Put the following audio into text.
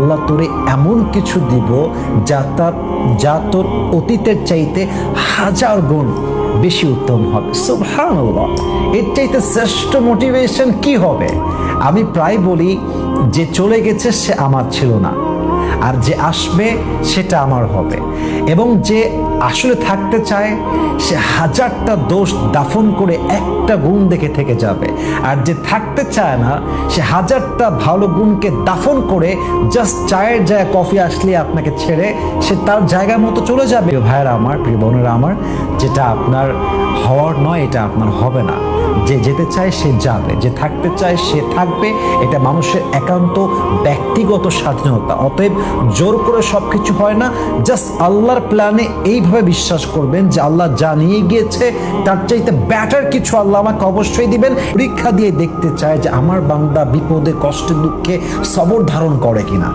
আল্লাহ তোরে এমন কিছু দিব যা তোর অতীতের চাইতে 1000 গুণ বেশি উত্তম হবে। সুবহানাল্লাহ, এর চাইতে শ্রেষ্ঠ মোটিভেশন কি হবে? আমি প্রায় বলি, যে চলে গেছে সে আমার ছিল না, আর যে আসবে সেটা আমার হবে। এবং যে আসলে থাকতে চায় সে 1000টা দোষ দাফন করে একটা গুণ দেখে থেকে যাবে, আর যে থাকতে চায় না সে 1000টা ভালো গুণকে দাফন করে জাস্ট চায়ের জায়গায় কফি আসলে আপনাকে ছেড়ে সে তার জায়গা মতো চলে যাবে। ভাইয়েরা আমার, প্রিয় বোনেরা আমার, যেটা আপনার হওয়ার নয় এটা আপনার হবে না। যে যেতে চায় সে যাবে, যে থাকতে চায় সে থাকবে। এটা মানুষের একান্ত ব্যক্তিগত স্বাধীনতা। অতএব জোর করে সবকিছু হয় না। জাস্ট আল্লাহর প্ল্যানে এইভাবে বিশ্বাস করবেন যে আল্লাহ যা নিয়ে গিয়েছে তার চাইতে বেটার কিছু আল্লাহ আমাকে অবশ্যই দিবেন। পরীক্ষা দিয়ে দেখতে চায় যে আমার বান্দা বিপদে কষ্টে দুঃখে সবর ধারণ করে কিনা।